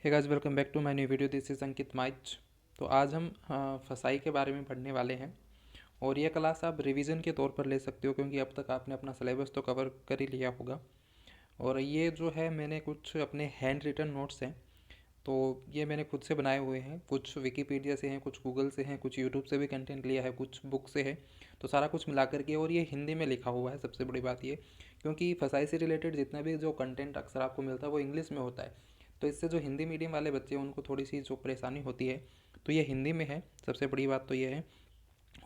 Hey guys, welcome back to my new video. This is Ankit Maich. तो आज हम फसाई के बारे में पढ़ने वाले हैं और ये क्लास आप रिवीजन के तौर पर ले सकते हो क्योंकि अब तक आपने अपना सिलेबस तो कवर कर ही लिया होगा। और ये जो है मैंने कुछ अपने हैंड रिटन नोट्स हैं, तो ये मैंने खुद से बनाए हुए हैं। कुछ विकीपीडिया से हैं, कुछ गूगल से हैं, कुछ यूट्यूब से भी कंटेंट लिया है, कुछ बुक से है। तो सारा कुछ मिला करके, और ये हिंदी में लिखा हुआ है। सबसे बड़ी बात ये, क्योंकि फसाई से रिलेटेड जितना भी जो कंटेंट अक्सर आपको मिलता है वो इंग्लिश में होता है। तो इससे जो हिंदी मीडियम वाले बच्चे हैं उनको थोड़ी सी जो परेशानी होती है, तो ये हिंदी में है। सबसे बड़ी बात तो ये है।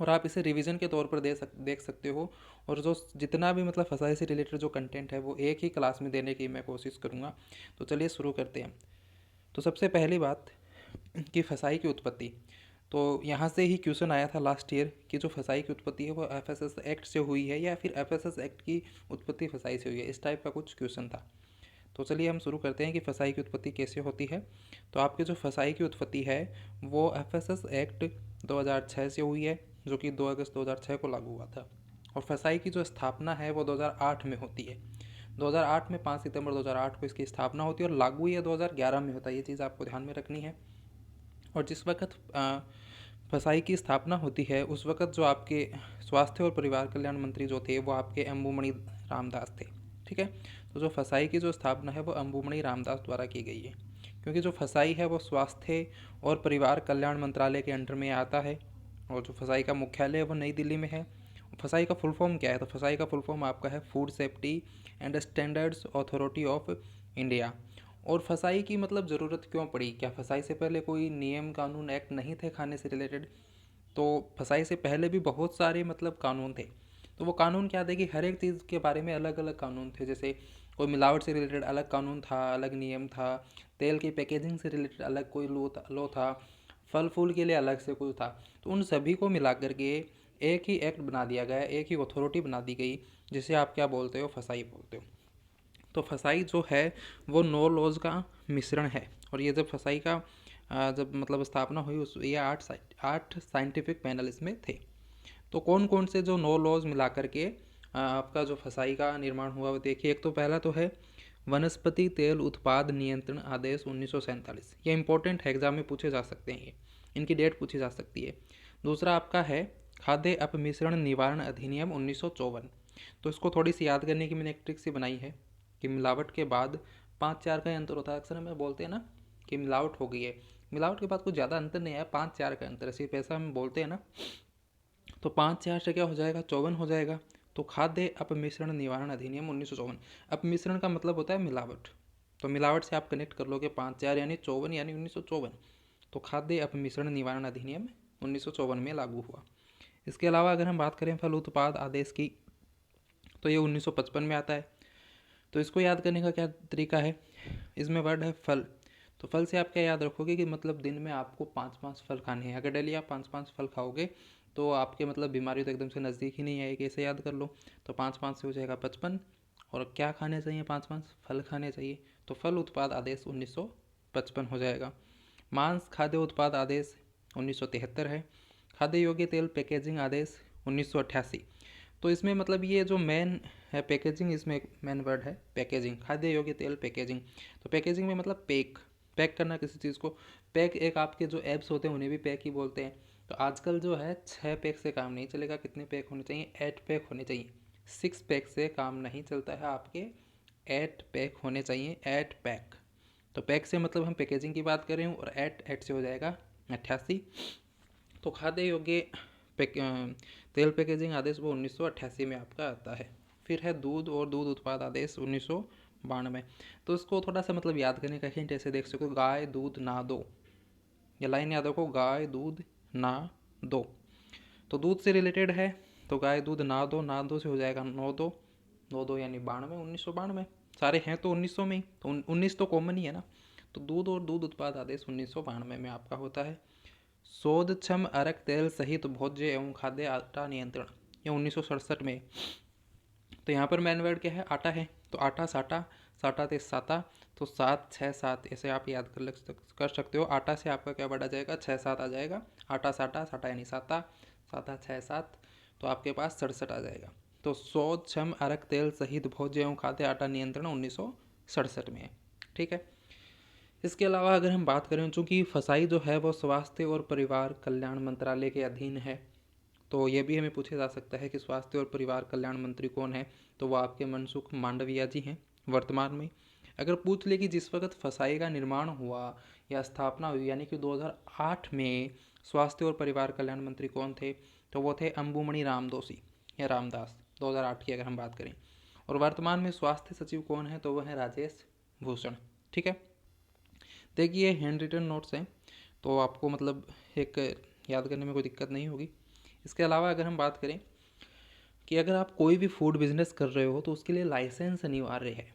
और आप इसे रिवीजन के तौर पर देख सकते हो। और जो जितना भी मतलब फसाई से रिलेटेड जो कंटेंट है वो एक ही क्लास में देने की मैं कोशिश करूँगा। तो चलिए शुरू करते हैं। तो सबसे पहली बात कि फसाई की उत्पत्ति, तो यहाँ से ही क्वेश्चन आया था लास्ट ईयर कि जो फसाई की उत्पत्ति है वो एफएसएस एक्ट से हुई है या फिर एफएसएस एक्ट की उत्पत्ति फसाई से हुई है। इस टाइप का कुछ क्वेश्चन था। तो चलिए हम शुरू करते हैं कि फसाई की उत्पत्ति कैसे होती है। तो आपकी जो फसाई की उत्पत्ति है वो एफएसएस एक्ट 2006 से हुई है, जो कि 2 अगस्त 2006 को लागू हुआ था। और फसाई की जो स्थापना है वो 2008 में होती है। 2008 में 5 सितंबर 2008 को इसकी स्थापना होती है और लागू ये 2011 में होता है। ये चीज़ आपको ध्यान में रखनी है। और जिस वक्त फसाई की स्थापना होती है उस वक्त जो आपके स्वास्थ्य और परिवार कल्याण मंत्री जो थे वो आपके अंबुमणि रामदास थे। ठीक है। तो जो फसाई की जो स्थापना है वो अंबुमणि रामदास द्वारा की गई है, क्योंकि जो फसाई है वो स्वास्थ्य और परिवार कल्याण मंत्रालय के अंडर में आता है। और जो फसाई का मुख्यालय है वो नई दिल्ली में है। फसाई का फुल फॉर्म क्या है? तो फसाई का फुल फॉर्म आपका है food safety and standards authority of India. और फसाई की मतलब ज़रूरत क्यों पड़ी? क्या फसाई से पहले कोई नियम कानून एक्ट नहीं थे खाने से रिलेटेड? तो फसाई से पहले भी बहुत सारे मतलब कानून थे। तो वो कानून क्या थे कि हर एक चीज़ के बारे में अलग अलग कानून थे। जैसे कोई मिलावट से रिलेटेड अलग कानून था, अलग नियम था। तेल की पैकेजिंग से रिलेटेड अलग कोई लो था। फल फूल के लिए अलग से कुछ था। तो उन सभी को मिला करके एक ही एक्ट बना दिया गया, एक ही अथॉरिटी बना दी गई, जिसे आप क्या बोलते हो? फसाई बोलते हो। तो फसाई जो है वो 9 लॉज का मिश्रण है। और ये जब फसाई का जब मतलब स्थापना हुई उस ये 8 साइंटिफिक पैनल इसमें थे। तो कौन कौन से जो 9 लॉज मिला करके आपका जो फसाई का निर्माण हुआ वो देखिए। एक तो पहला तो है वनस्पति तेल उत्पाद नियंत्रण आदेश 1947। ये इंपॉर्टेंट है, एग्जाम में पूछे जा सकते हैं। ये इनकी डेट पूछी जा सकती है। दूसरा आपका है खाद्य अपमिश्रण निवारण अधिनियम 1954। तो इसको थोड़ी सी याद करने की मैंने एक ट्रिक सी बनाई है कि मिलावट के बाद 5-4 का अंतर होता है। अक्सर हमें बोलते हैं ना कि मिलावट हो गई है, मिलावट के बाद कुछ ज़्यादा अंतर नहीं आया, 5-4 का अंतर है, सिर्फ ऐसा हम बोलते हैं ना। तो 5-4 से क्या हो जाएगा? 54 हो जाएगा। तो खाद्य अपमिश्रण निवारण अधिनियम 1954। अपमिश्रण का मतलब होता है मिलावट। तो मिलावट से आप कनेक्ट कर लोगे 5-4 यानी 54 यानी 1954। तो खाद्य अपमिश्रण निवारण अधिनियम 1954 में लागू हुआ। इसके अलावा अगर हम बात करें फल उत्पाद आदेश की, तो ये 1955 में आता है। तो इसको याद करने का क्या तरीका है? इसमें वर्ड है फल। तो फल से आप क्या याद रखोगे कि मतलब दिन में आपको 5-5 फल खाने हैं। अगर डेली आप 5-5 फल खाओगे तो आपके मतलब बीमारी तो एकदम से नज़दीक ही नहीं आएगी। ऐसे याद कर लो। तो 5-5 से हो जाएगा 55। और क्या खाने चाहिए? 5-5 फल खाने चाहिए। तो फल उत्पाद आदेश 1955 हो जाएगा। मांस खाद्य उत्पाद आदेश 1973 है। खाद्य योग्य तेल पैकेजिंग आदेश 1988। तो इसमें मतलब ये जो मेन है पैकेजिंग, इसमें एक मेन वर्ड है पैकेजिंग, खाद्य योग्य तेल पैकेजिंग। तो पैकेजिंग में मतलब पैक पैक करना किसी चीज़ को। पैक एक आपके जो ऐप्स होते हैं उन्हें भी पैक ही बोलते हैं। तो आजकल जो है 6 पैक से काम नहीं चलेगा। कितने पैक होने चाहिए? 8 पैक होने चाहिए। 6 पैक से काम नहीं चलता है, आपके 8 पैक होने चाहिए। 8 पैक। तो पैक से मतलब हम पैकेजिंग की बात कर रहे हैं। और 8 से हो जाएगा 88। तो खाद्य योग्य तेल पैकेजिंग आदेश वो 1988 में आपका आता है। फिर है दूध और दूध उत्पाद आदेश 1992। तो इसको थोड़ा सा मतलब याद करने का हिंट ऐसे देख सकते हो, गाय दूध ना दो। ये लाइन याद रखो, गाय दूध ना दो। तो दूध से रिलेटेड है। तो गाय दूध ना दो से हो जाएगा 92। 92 यानी 92, 1992। सारे हैं तो 1900 में ही, तो 19 तो कॉमन ही है ना। तो दूध और दूध उत्पाद आदेश 1992 में आपका होता है। शोधक्षम अरक तेल सहित भोज्य एवं खाद्य आटा नियंत्रण, ये 1967 में। तो यहाँ पर मेन वर्ड क्या है? आटा है। तो आटा साटा, साटा ते साता। तो 7-6-7 ऐसे आप याद कर सकते हो। आटा से आपका क्या वर्ड आ जाएगा? 6-7 आ जाएगा। आटा साटा, साटा यानी साता, साता 6-7। तो आपके पास 67 आ जाएगा। तो शोध क्षम अरक तेल सहित भोज्य एवं खाद्य आटा नियंत्रण 1967 में है। ठीक है। इसके अलावा अगर हम बात करें, चूँकि फसाई जो है वो स्वास्थ्य और परिवार कल्याण मंत्रालय के अधीन है, तो ये भी हमें पूछा जा सकता है कि स्वास्थ्य और परिवार कल्याण मंत्री कौन है, तो वो आपके मनसुख मांडविया जी हैं वर्तमान में। अगर पूछ ले कि जिस वक्त फसाई का निर्माण हुआ या स्थापना हुई यानी कि 2008 में स्वास्थ्य और परिवार कल्याण मंत्री कौन थे, तो वो थे अंबुमणि रामदोसी या रामदास, 2008 की अगर हम बात करें। और वर्तमान में स्वास्थ्य सचिव कौन है, तो वह है राजेश भूषण। ठीक है, देखिए हैंड रिटन नोट्स हैं, तो आपको मतलब एक याद करने में कोई दिक्कत नहीं होगी। इसके अलावा अगर हम बात करें कि अगर आप कोई भी फूड बिजनेस कर रहे हो तो उसके लिए लाइसेंस अनिवार्य है।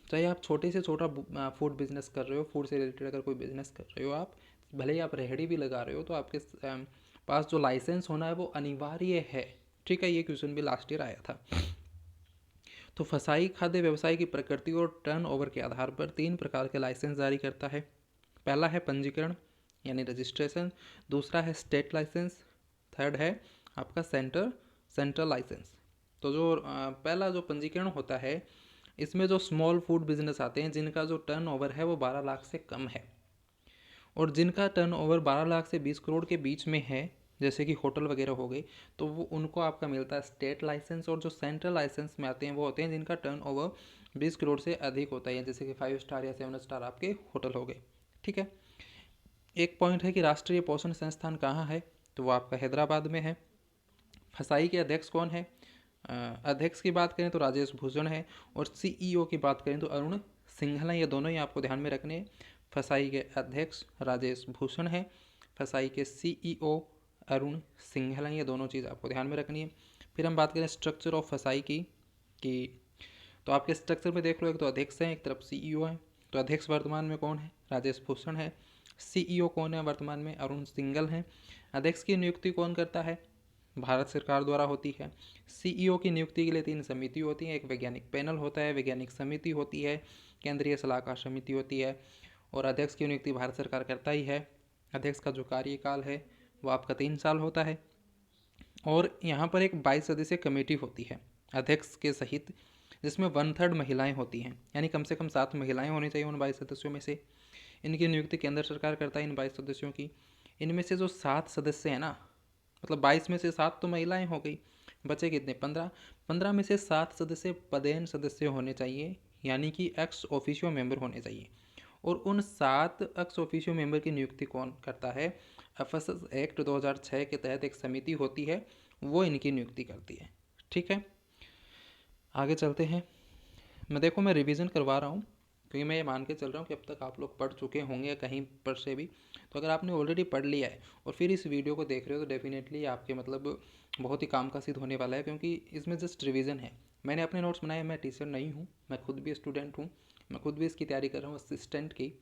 चाहे आप छोटे से छोटा फूड बिजनेस कर रहे हो, फूड से रिलेटेड अगर कोई बिजनेस कर रहे हो आप, भले ही आप रेहड़ी भी लगा रहे हो, तो आपके पास जो लाइसेंस होना है वो अनिवार्य है। ठीक है, ये क्वेश्चन भी लास्ट ईयर आया था। तो फसाई खाद्य व्यवसाय की प्रकृति और टर्नओवर के आधार पर 3 प्रकार के लाइसेंस जारी करता है। पहला है पंजीकरण यानी रजिस्ट्रेशन, दूसरा है स्टेट लाइसेंस, थर्ड है आपका सेंट्रल लाइसेंस। तो जो पहला जो पंजीकरण होता है, इसमें जो स्मॉल फूड बिजनेस आते हैं जिनका जो टर्नओवर है वो 12 लाख से कम है, और जिनका टर्नओवर 12 लाख से 20 करोड़ के बीच में है, जैसे कि होटल वगैरह हो गए, तो वो उनको आपका मिलता है स्टेट लाइसेंस। और जो सेंट्रल लाइसेंस में आते हैं वो होते हैं जिनका टर्नओवर 20 करोड़ से अधिक होता है, जैसे कि 5 स्टार या 7 स्टार आपके होटल हो गए। ठीक है, एक पॉइंट है कि राष्ट्रीय पोषण संस्थान कहाँ है, तो वो आपका हैदराबाद में है। फसाई के अध्यक्ष कौन है, अध्यक्ष की बात करें तो राजेश भूषण है, और सीईओ की बात करें तो अरुण सिंघल है। ये दोनों ही आपको ध्यान में रखने हैं। फसाई के अध्यक्ष राजेश भूषण है, फसाई के सीईओ अरुण सिंघल हैं, ये दोनों चीज़ आपको ध्यान में रखनी है। फिर हम बात करें स्ट्रक्चर ऑफ फसाई की, कि तो आपके स्ट्रक्चर में देख लो, एक तो अध्यक्ष हैं, एक तरफ सीईओ हैं। तो अध्यक्ष वर्तमान में कौन है, राजेश भूषण है। सीईओ कौन है वर्तमान में, अरुण सिंघल हैं। अध्यक्ष की नियुक्ति कौन करता है, भारत सरकार द्वारा होती है। सीईओ की नियुक्ति के लिए 3 समिति होती हैं, एक वैज्ञानिक पैनल होता है, वैज्ञानिक समिति होती है, केंद्रीय सलाहकार समिति होती है, और अध्यक्ष की नियुक्ति भारत सरकार करता ही है। अध्यक्ष का जो कार्यकाल है वो आपका 3 साल होता है। और यहाँ पर एक 22 सदस्यीय कमेटी होती है अध्यक्ष के सहित, जिसमें 1/3 महिलाएं होती हैं, यानी कम से कम 7 महिलाएं होनी चाहिए उन 22 सदस्यों में से। इनकी नियुक्ति केंद्र सरकार करता है इन 22 सदस्यों की। इनमें से जो 7 सदस्य हैं ना, मतलब 22 में से 7 तो महिलाएं हो गई, बचे कितने, 15 में से 7 सदस्य पदेन सदस्य होने चाहिए, यानी कि एक्स ऑफिशियो मेंबर होने चाहिए। और उन 7 एक्स ऑफिशियो मेंबर की नियुक्ति कौन करता है, एफएसएस एक्ट 2006 के तहत एक समिति होती है, वो इनकी नियुक्ति करती है। ठीक है, आगे चलते हैं। मैं रिवीजन करवा रहा हूँ, क्योंकि मैं ये मान के चल रहा हूँ कि अब तक आप लोग पढ़ चुके होंगे कहीं पर से भी। तो अगर आपने ऑलरेडी पढ़ लिया है और फिर इस वीडियो को देख रहे हो, तो डेफिनेटली आपके मतलब बहुत ही काम का सिद्ध होने वाला है, क्योंकि इसमें जस्ट रिवीजन है। मैंने अपने नोट्स बनाए, मैं टीचर नहीं हूँ, मैं खुद भी स्टूडेंट हूँ, मैं खुद भी इसकी तैयारी कर रहा हूँ असिस्टेंट की।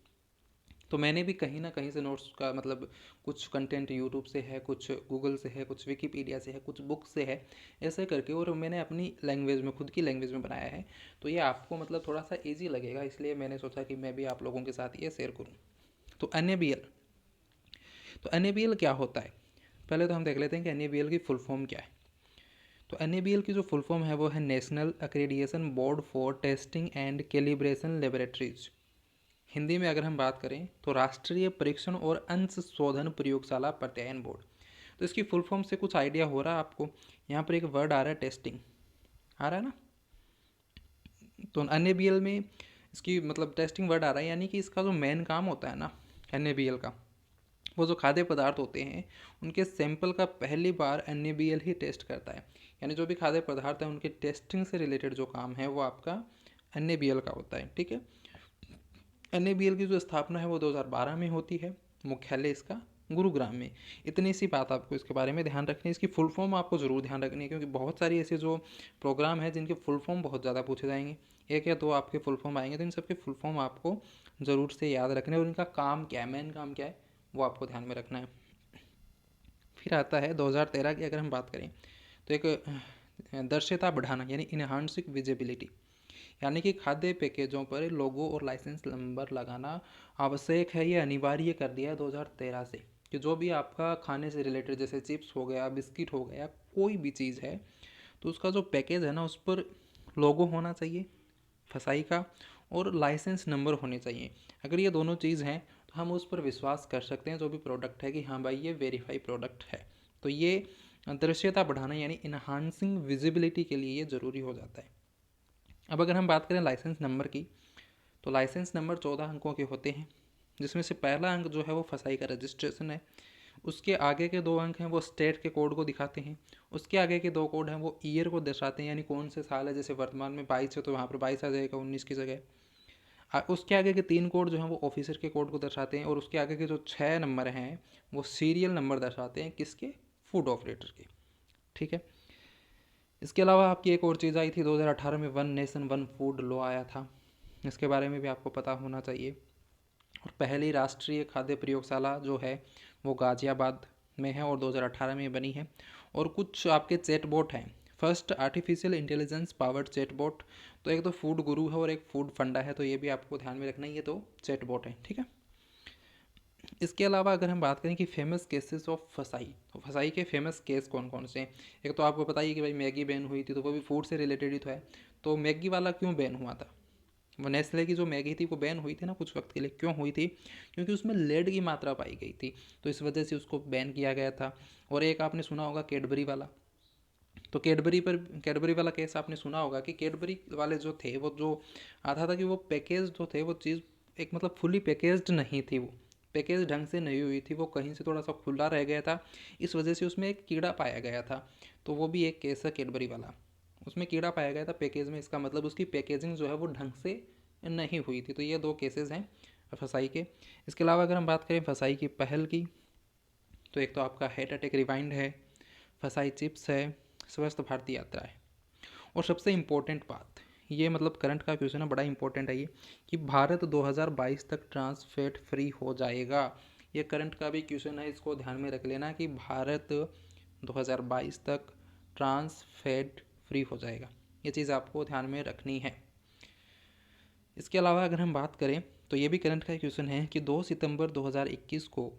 तो मैंने भी कहीं ना कहीं से नोट्स का मतलब कुछ कंटेंट यूट्यूब से है, कुछ गूगल से है, कुछ विकीपीडिया से है, कुछ बुक से है, ऐसे करके, और मैंने अपनी लैंग्वेज में, खुद की लैंग्वेज में बनाया है। तो ये आपको मतलब थोड़ा सा ईजी लगेगा, इसलिए मैंने सोचा कि मैं भी आप लोगों के साथ ये शेयर करूँ। तो NABL, तो NABL क्या होता है, पहले तो हम देख लेते हैं कि NABL की फुल फॉर्म क्या है। तो NABL की जो फुल फॉर्म है वो है national accreditation board for testing and calibration laboratories. Hindi में अगर हम बात करें तो राष्ट्रीय परीक्षण और अंश शोधन प्रयोगशाला प्रत्यायन बोर्ड। तो इसकी फुल फॉर्म से कुछ आइडिया हो रहा है आपको, यहाँ पर एक वर्ड आ रहा है टेस्टिंग, आ रहा है ना। तो NABL में इसकी मतलब टेस्टिंग वर्ड आ रहा है, यानी कि इसका जो मेन काम होता है ना NABL का, वो जो खाद्य पदार्थ होते हैं उनके सैंपल का पहली बार NABL ही टेस्ट करता है। यानी जो भी खाद्य पदार्थ है उनके टेस्टिंग से रिलेटेड जो काम है वो आपका NABL का होता है। ठीक है, NABL की जो स्थापना है वो 2012 में होती है, मुख्यालय इसका गुरुग्राम में। इतनी सी बात आपको इसके बारे में ध्यान रखनी है। इसकी फुल फॉर्म आपको ज़रूर ध्यान रखनी है, क्योंकि बहुत सारी ऐसे जो प्रोग्राम है जिनके फुल फॉर्म बहुत ज़्यादा पूछे जाएंगे, 1 या 2 आपके फुल फॉर्म आएंगे, तो इन सबके फुल फॉर्म आपको ज़रूर से याद रखने हैं, और इनका काम क्या है, मेन काम क्या है, वो आपको ध्यान में रखना है। फिर आता है 2013 की अगर हम बात करें, तो एक दृश्यता बढ़ाना यानी इनहांसिंग विजिबिलिटी, यानी कि खाद्य पैकेजों पर लोगो और लाइसेंस नंबर लगाना आवश्यक है, ये अनिवार्य कर दिया है 2013 से, कि जो भी आपका खाने से रिलेटेड जैसे चिप्स हो गया, बिस्किट हो गया, कोई भी चीज़ है, तो उसका जो पैकेज है ना उस पर लोगो होना चाहिए फसाई का, और लाइसेंस नंबर होने चाहिए। अगर ये दोनों चीज़ हैं तो हम उस पर विश्वास कर सकते हैं जो भी प्रोडक्ट है कि हाँ भाई ये वेरीफाई प्रोडक्ट है। तो ये दृश्यता बढ़ाना यानी इन्हांसिंग विजिबिलिटी के लिए ये ज़रूरी हो जाता है। अब अगर हम बात करें लाइसेंस नंबर की, तो लाइसेंस नंबर 14 अंकों के होते हैं, जिसमें से पहला अंक जो है वो फसाई का रजिस्ट्रेशन है। उसके आगे के 2 अंक हैं वो स्टेट के कोड को दिखाते हैं। उसके आगे के 2 कोड हैं वो ईयर को दर्शाते हैं, यानी कौन से साल है। जैसे वर्तमान में 22 है तो वहाँ पर 22 आ जाएगा 19 की जगह। उसके आगे के 3 कोड जो हैं वो ऑफिसर के कोड को दर्शाते हैं, और उसके आगे के जो 6 नंबर हैं वो सीरियल नंबर दर्शाते हैं, किसके? फूड ऑपरेटर के। ठीक है। इसके अलावा आपकी एक और चीज़ आई थी 2018 में, one nation one food law आया था। इसके बारे में भी आपको पता होना चाहिए। और पहली राष्ट्रीय खाद्य प्रयोगशाला जो है वो गाजियाबाद में है और 2018 में बनी है। और कुछ आपके चैटबॉट हैं, first artificial intelligence powered chatbot. तो एक तो फूड गुरु है और एक फूड फंडा है, तो ये भी आपको ध्यान में रखना है, ये तो चैटबॉट है। ठीक है। इसके अलावा अगर हम बात करें कि फेमस केसेस ऑफ फसाई, तो फसाई के फेमस केस कौन कौन से हैं? एक तो आपको पता ही है कि भाई मैगी बैन हुई थी, तो वो भी फूड से रिलेटेड ही तो है। तो मैगी वाला क्यों बैन हुआ था? वो नेस्ले की जो मैगी थी वो बैन हुई थी ना कुछ वक्त के लिए, क्यों हुई थी? क्योंकि उसमें लेड की मात्रा पाई गई थी, तो इस वजह से उसको बैन किया गया था। और एक आपने सुना होगा कैडबरी वाला, तो कैडबरी वाला केस आपने सुना होगा कि कैडबरी वाले जो थे वो जो आता था कि वो पैकेज जो थे वो चीज़ एक मतलब फुली पैकेज्ड नहीं थी, वो पैकेज ढंग से नहीं हुई थी, वो कहीं से थोड़ा सा खुला रह गया था, इस वजह से उसमें एक कीड़ा पाया गया था। तो वो भी एक केस है कैडबरी वाला, उसमें कीड़ा पाया गया था पैकेज में, इसका मतलब उसकी पैकेजिंग जो है वो ढंग से नहीं हुई थी। तो ये 2 केसेस हैं फसाई के। इसके अलावा अगर हम बात करें फसाई की पहल की, तो एक तो आपका हेड अटैक रिवाइंड है, फसाई चिप्स है, स्वस्थ भारतीय यात्रा है। और सबसे इम्पोर्टेंट बात, ये मतलब करंट का क्वेश्चन है, बड़ा इंपॉर्टेंट है ये, कि भारत 2022 तक ट्रांस फैट फ्री हो जाएगा। ये करंट का भी क्वेश्चन है, इसको ध्यान में रख लेना कि भारत 2022 तक ट्रांस फैट फ्री हो जाएगा, ये चीज़ आपको ध्यान में रखनी है। इसके अलावा अगर हम बात करें तो ये भी करंट का क्वेश्चन है कि 2 सितंबर 2021 को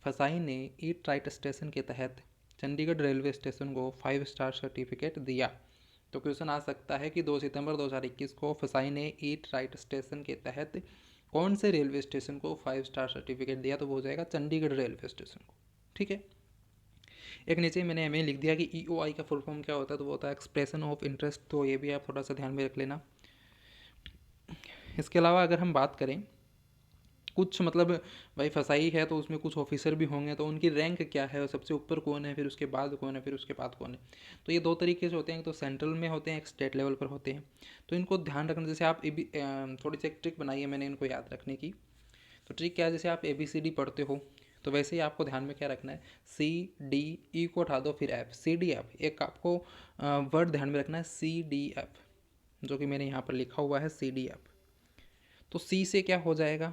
फसाई ने ईट राइट स्टेशन के तहत चंडीगढ़ रेलवे स्टेशन को 5 स्टार सर्टिफिकेट दिया। तो क्वेश्चन आ सकता है कि 2 सितंबर 2021 को फसाई ने ईट राइट स्टेशन के तहत कौन से रेलवे स्टेशन को 5 स्टार सर्टिफिकेट दिया? तो वो हो जाएगा चंडीगढ़ रेलवे स्टेशन को। ठीक है। एक नीचे मैंने एम लिख दिया कि EOI का फुल फॉर्म क्या होता है, तो वो होता है एक्सप्रेशन ऑफ इंटरेस्ट, तो ये भी आप थोड़ा सा ध्यान में रख लेना। इसके अलावा अगर हम बात करें कुछ मतलब भाई फसाई है तो उसमें कुछ ऑफिसर भी होंगे, तो उनकी रैंक क्या है, सबसे ऊपर कौन है, फिर उसके बाद कौन है, फिर उसके बाद कौन है। तो ये 2 तरीके से होते हैं, तो सेंट्रल में होते हैं, एक स्टेट लेवल पर होते हैं। तो इनको ध्यान रखना, जैसे आप थोड़ी सी एक ट्रिक बनाई है मैंने इनको याद रखने की। तो ट्रिक क्या है, जैसे आप ABCD पढ़ते हो तो वैसे ही आपको ध्यान में क्या रखना है, CDE को उठा दो फिर F, CDF, एक आपको वर्ड ध्यान में रखना है CDF, जो कि मैंने यहाँ पर लिखा हुआ है CDF। तो C से क्या हो जाएगा,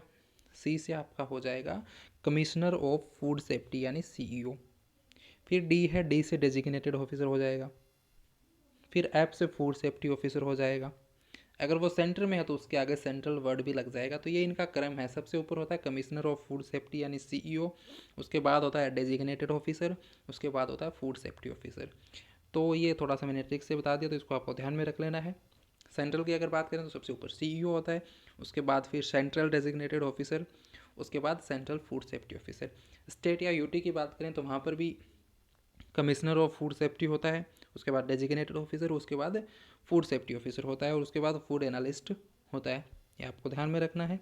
C से आपका हो जाएगा कमिश्नर ऑफ फूड सेफ्टी यानी CEO। फिर D है, D से डेजिग्नेटेड ऑफिसर हो जाएगा। फिर F से फूड सेफ्टी ऑफिसर हो जाएगा। अगर वो सेंटर में है तो उसके आगे सेंट्रल वर्ड भी लग जाएगा। तो ये इनका क्रम है, सबसे ऊपर होता है कमिश्नर ऑफ फूड सेफ्टी यानी CEO, उसके बाद होता है डेजिग्नेटेड ऑफिसर, उसके बाद होता है फूड सेफ्टी ऑफिसर। तो ये थोड़ा सा मैंने ट्रिक से बता दिया, तो इसको आपको ध्यान में रख लेना है। सेंट्रल की अगर बात करें तो सबसे ऊपर CEO होता है, उसके बाद फिर सेंट्रल डेजिग्नेटेड ऑफिसर, उसके बाद central food safety officer. State या UT की बात करें तो वहाँ पर भी कमिश्नर ऑफ फूड सेफ्टी होता है, उसके बाद डेजिग्नेटेड ऑफिसर, उसके बाद फूड सेफ्टी ऑफिसर होता है, और उसके बाद फूड एनालिस्ट होता है। ये आपको ध्यान में रखना है।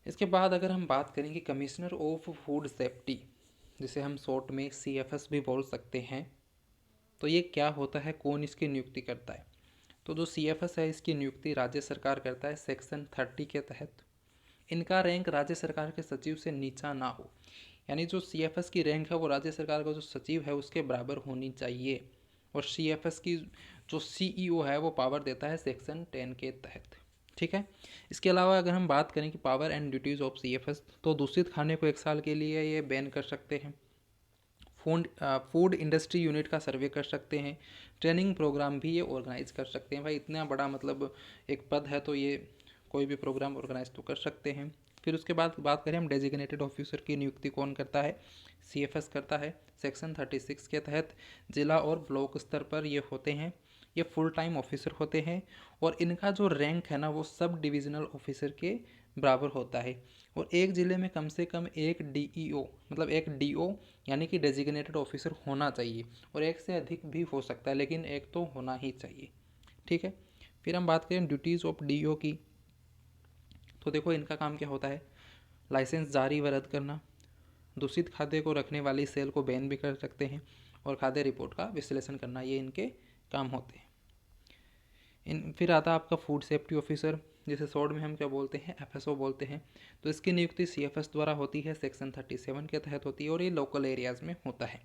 इसके बाद अगर हम बात करें कि कमिश्नर ऑफ फूड सेफ्टी, जिसे हम शॉर्ट में CFS भी बोल सकते हैं, तो ये क्या होता है, कौन इसकी नियुक्ति करता है? तो जो CFS है इसकी नियुक्ति राज्य सरकार करता है सेक्शन 30 के तहत। इनका रैंक राज्य सरकार के सचिव से नीचा ना हो, यानी जो CFS की रैंक है वो राज्य सरकार का जो सचिव है उसके बराबर होनी चाहिए। और CFS की जो CEO है वो पावर देता है सेक्शन 10 के तहत। ठीक है। इसके अलावा अगर हम बात करें कि power and duties of CFS, तो दूषित खाने को 1 साल के लिए ये बैन कर सकते हैं, फूड इंडस्ट्री यूनिट का सर्वे कर सकते हैं, ट्रेनिंग प्रोग्राम भी ये ऑर्गेनाइज कर सकते हैं। भाई इतना बड़ा मतलब एक पद है तो ये कोई भी प्रोग्राम ऑर्गेनाइज तो कर सकते हैं। फिर उसके बाद बात करें हम डेजिग्नेटेड ऑफिसर की नियुक्ति कौन करता है, CFS करता है सेक्शन 36 के तहत। जिला और ब्लॉक स्तर पर ये होते हैं, ये फुल टाइम ऑफिसर होते हैं और इनका जो रैंक है ना वो सब डिविजनल ऑफिसर के बराबर होता है। और एक ज़िले में कम से कम एक डीईओ मतलब एक डीओ यानी कि डेजिग्नेटेड ऑफिसर होना चाहिए, और एक से अधिक भी हो सकता है लेकिन एक तो होना ही चाहिए। ठीक है, फिर हम बात करें ड्यूटीज़ ऑफ डीओ की। तो देखो इनका काम क्या होता है, लाइसेंस जारी व रद्द करना, दूषित खाद्य को रखने वाली सेल को बैन भी कर सकते हैं, और खाद्य रिपोर्ट का विश्लेषण करना, ये इनके काम होते हैं। फिर आता है आपका फूड सेफ्टी ऑफिसर, जिसे शॉर्ट में हम क्या बोलते हैं, एफएसओ बोलते हैं। तो इसकी नियुक्ति सीएफएस द्वारा होती है, सेक्शन 37 के तहत होती है और ये लोकल एरियाज़ में होता है।